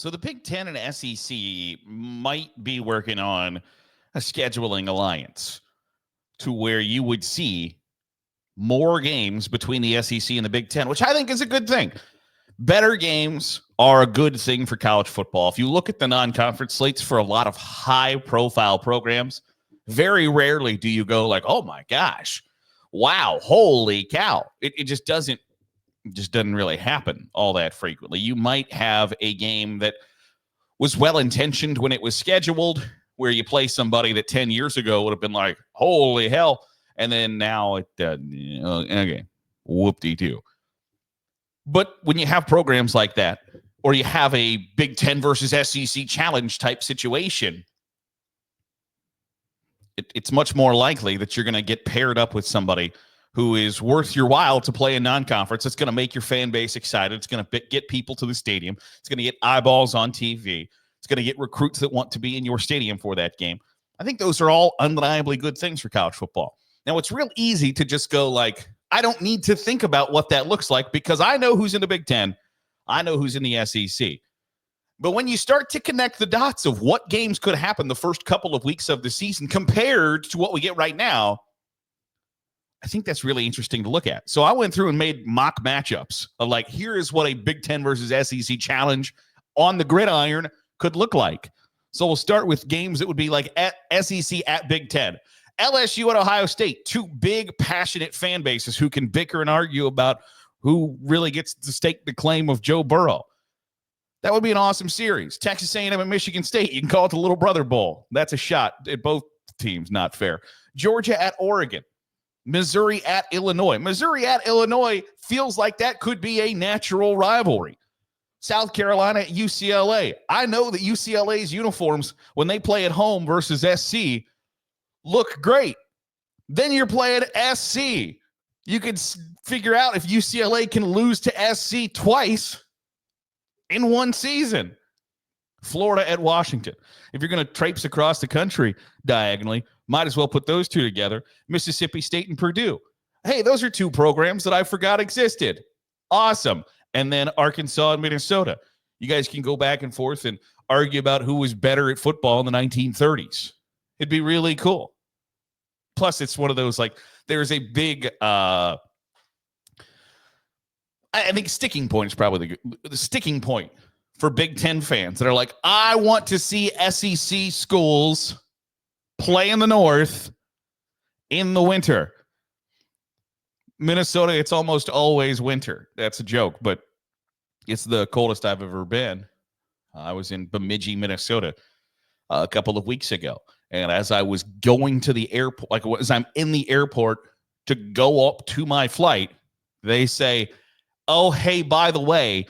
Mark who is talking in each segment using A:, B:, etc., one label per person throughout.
A: So the Big Ten and SEC might be working on a scheduling alliance to where you would see more games between the SEC and the Big Ten, which I think is a good thing. Better games are a good thing for college football. If you look at the non-conference slates for a lot of high-profile programs, very rarely do you go like, oh my gosh, wow, holy cow. It just doesn't really happen all that frequently. You might have a game that was well-intentioned when it was scheduled, where you play somebody that 10 years ago would have been like, holy hell, and then now it, okay, whoop-de-doo. But when you have programs like that, or you have a Big Ten versus SEC challenge type situation, it's much more likely that you're going to get paired up with somebody who is worth your while to play in non-conference. It's going to make your fan base excited. It's going to get people to the stadium. It's going to get eyeballs on TV. It's going to get recruits that want to be in your stadium for that game. I think those are all undeniably good things for college football. Now, it's real easy to just go like, I don't need to think about what that looks like because I know who's in the Big Ten. I know who's in the SEC. But when you start to connect the dots of what games could happen the first couple of weeks of the season compared to what we get right now, I think that's really interesting to look at. So I went through and made mock matchups of like, here is what a Big Ten versus SEC challenge on the gridiron could look like. So we'll start with games that would be like at SEC at Big Ten. LSU at Ohio State, two big, passionate fan bases who can bicker and argue about who really gets to stake the claim of Joe Burrow. That would be an awesome series. Texas A&M at Michigan State. You can call it the Little Brother Bowl. That's a shot at both teams. Not fair. Georgia at Oregon. Missouri at Illinois. Missouri at Illinois feels like that could be a natural rivalry. South Carolina at UCLA. I know that UCLA's uniforms, when they play at home versus SC, look great. Then you're playing SC. You can figure out if UCLA can lose to SC twice in one season. Florida at Washington. If you're going to traipse across the country diagonally, might as well put those two together. Mississippi State and Purdue. Hey, those are two programs that I forgot existed. Awesome. And then Arkansas and Minnesota. You guys can go back and forth and argue about who was better at football in the 1930s. It'd be really cool. Plus, it's one of those, like, there's a big, I think sticking point is probably the sticking point for Big Ten fans that are like, I want to see SEC schools play in the North in the winter. Minnesota, it's almost always winter. That's a joke, but it's the coldest I've ever been. I was in Bemidji, Minnesota a couple of weeks ago. And as I was going to the airport, like as I'm in the airport to go up to my flight, they say, oh, hey, by the way,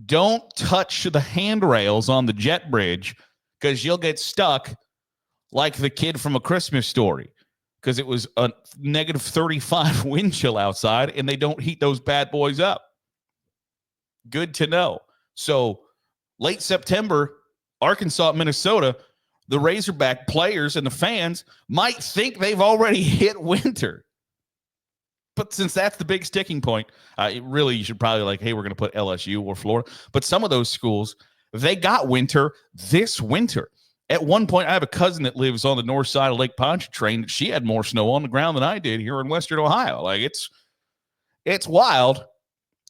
A: don't touch the handrails on the jet bridge because you'll get stuck like the kid from A Christmas Story, because it was a negative 35 wind chill outside and they don't heat those bad boys up. Good to know. So late September, Arkansas, Minnesota, the Razorback players and the fans might think they've already hit winter. But since that's the big sticking point, you should probably like, hey, we're going to put LSU or Florida. But some of those schools, they got winter this winter. At one point, I have a cousin that lives on the north side of Lake Pontchartrain. She had more snow on the ground than I did here in Western Ohio. Like, it's wild.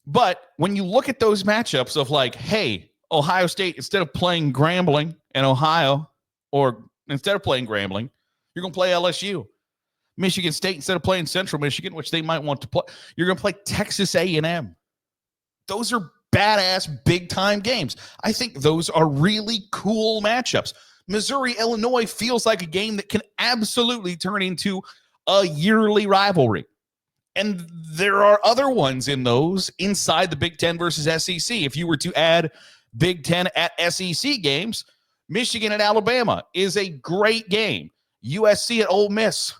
A: But when you look at those matchups of like, hey, Ohio State, instead of playing Grambling and Ohio, or instead of playing Grambling, you're going to play LSU. Michigan State, instead of playing Central Michigan, which they might want to play, you're going to play Texas A&M. Those are badass big-time games. I think those are really cool matchups. Missouri, Illinois feels like a game that can absolutely turn into a yearly rivalry. And there are other ones in those inside the Big Ten versus SEC. If you were to add Big Ten at SEC games, Michigan at Alabama is a great game. USC at Ole Miss.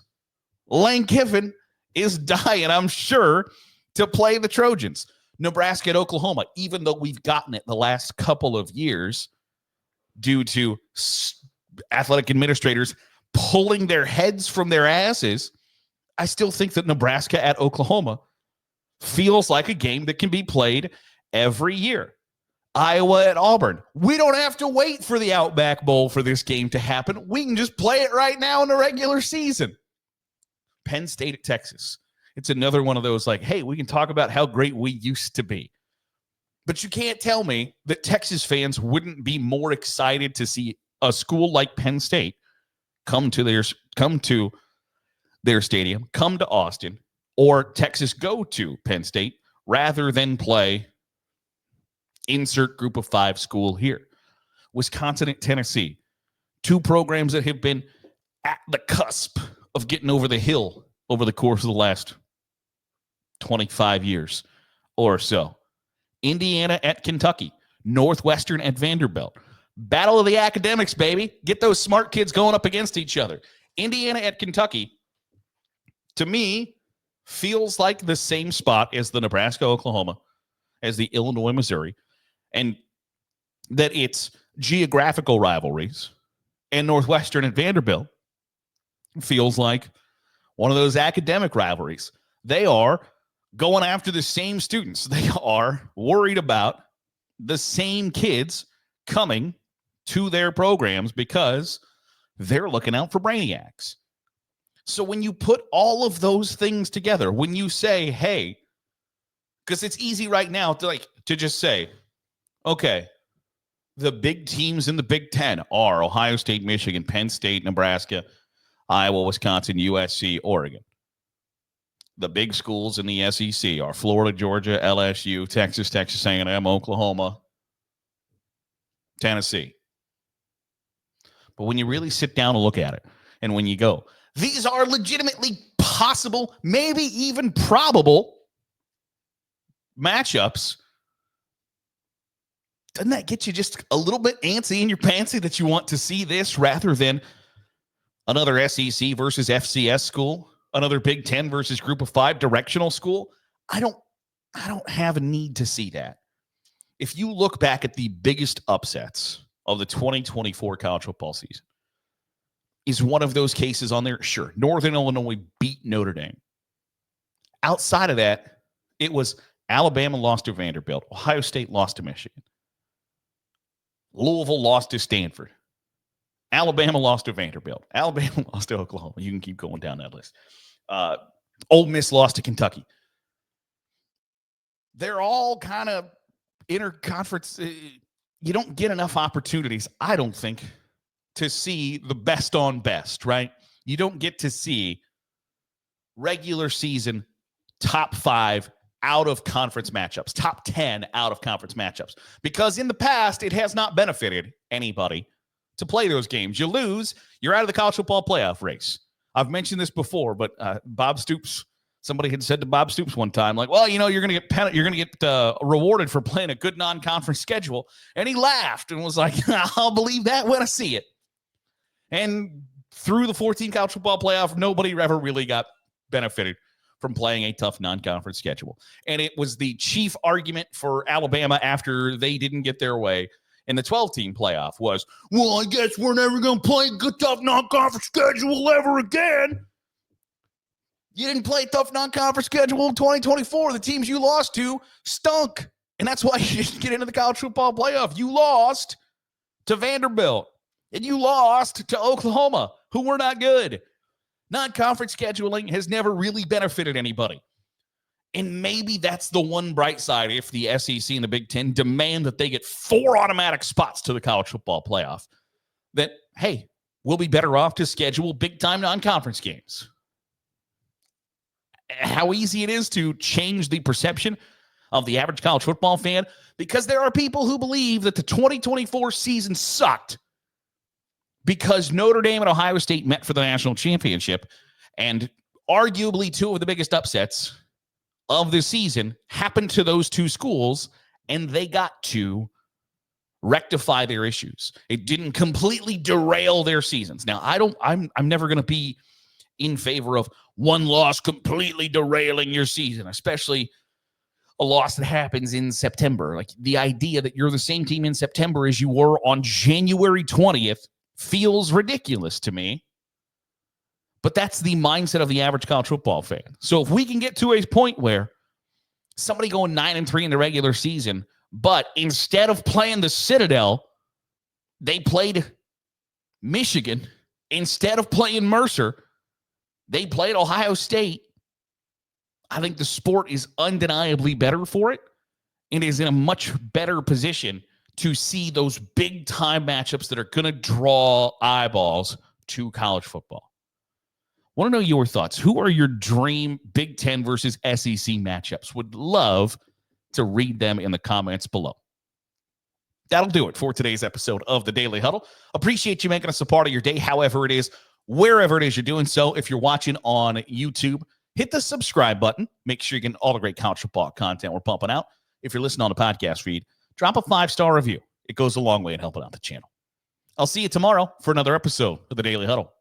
A: Lane Kiffin is dying, I'm sure, to play the Trojans. Nebraska at Oklahoma, even though we've gotten it the last couple of years due to athletic administrators pulling their heads from their asses, I still think that Nebraska at Oklahoma feels like a game that can be played every year. Iowa at Auburn. We don't have to wait for the Outback Bowl for this game to happen. We can just play it right now in the regular season. Penn State at Texas. It's another one of those like, hey, we can talk about how great we used to be. But you can't tell me that Texas fans wouldn't be more excited to see a school like Penn State come to their stadium, come to Austin, or Texas go to Penn State rather than play insert group of 5 school here. Wisconsin at Tennessee. 2 programs that have been at the cusp of getting over the hill over the course of the last 25 years or so. Indiana at Kentucky. Northwestern at Vanderbilt. Battle of the academics, baby. Get those smart kids going up against each other. Indiana at Kentucky, to me, feels like the same spot as the Nebraska-Oklahoma, as the Illinois-Missouri, and that it's geographical rivalries. And Northwestern at Vanderbilt feels like one of those academic rivalries. They are going after the same students. They are worried about the same kids coming to their programs because they're looking out for brainiacs. So when you put all of those things together, when you say, hey, because it's easy right now to just say, okay, the big teams in the Big Ten are Ohio State, Michigan, Penn State, Nebraska, Iowa, Wisconsin, USC, Oregon. The big schools in the SEC are Florida, Georgia, LSU, Texas, Texas A&M, Oklahoma, Tennessee. But when you really sit down and look at it, and when you go, these are legitimately possible, maybe even probable matchups, doesn't that get you just a little bit antsy in your pantsy that you want to see this rather than another SEC versus FCS school, another Big Ten versus Group of 5 directional school? I don't have a need to see that. If you look back at the biggest upsets of the 2024 college football season, is one of those cases on there? Sure. Northern Illinois beat Notre Dame. Outside of that, it was Alabama lost to Vanderbilt. Ohio State lost to Michigan. Louisville lost to Stanford. Alabama lost to Vanderbilt. Alabama lost to Oklahoma. You can keep going down that list. Ole Miss lost to Kentucky. They're all kind of interconference. You don't get enough opportunities, I don't think, to see the best on best, right? You don't get to see regular season top 5 out of conference matchups, top 10 out of conference matchups, because in the past, it has not benefited anybody to play those games. You lose, you're out of the college football playoff race. I've mentioned this before, but Bob Stoops, somebody had said to Bob Stoops one time, like, well, you know, you're going to get rewarded for playing a good non-conference schedule. And he laughed and was like, I'll believe that when I see it. And through the 14 college football playoff, nobody ever really got benefited from playing a tough non-conference schedule. And it was the chief argument for Alabama after they didn't get their way in the 12-team playoff was, well, I guess we're never going to play a good, tough non-conference schedule ever again. You didn't play a tough non-conference schedule in 2024. The teams you lost to stunk. And that's why you didn't get into the college football playoff. You lost to Vanderbilt. And you lost to Oklahoma, who were not good. Non-conference scheduling has never really benefited anybody. And maybe that's the one bright side if the SEC and the Big Ten demand that they get 4 automatic spots to the college football playoff. That, hey, we'll be better off to schedule big-time non-conference games. How easy it is to change the perception of the average college football fan, because there are people who believe that the 2024 season sucked because Notre Dame and Ohio State met for the national championship, and arguably 2 of the biggest upsets of the season happened to those 2 schools, and they got to rectify their issues. It didn't completely derail their seasons. Now, I'm never going to be in favor of one loss completely derailing your season, especially a loss that happens in September. Like, the idea that you're the same team in September as you were on January 20th feels ridiculous to me. But that's the mindset of the average college football fan. So if we can get to a point where somebody going 9-3 in the regular season But instead of playing the Citadel, they played Michigan. Instead of playing Mercer, they played Ohio State. I think the sport is undeniably better for it and is in a much better position to see those big-time matchups that are going to draw eyeballs to college football. Want to know your thoughts. Who are your dream Big Ten versus SEC matchups? Would love to read them in the comments below. That'll do it for today's episode of the Daily Huddle. Appreciate you making us a part of your day, however it is, wherever it is you're doing so. If you're watching on YouTube, hit the subscribe button. Make sure you're getting all the great college football content we're pumping out. If you're listening on the podcast feed, drop a 5-star review. It goes a long way in helping out the channel. I'll see you tomorrow for another episode of the Daily Huddle.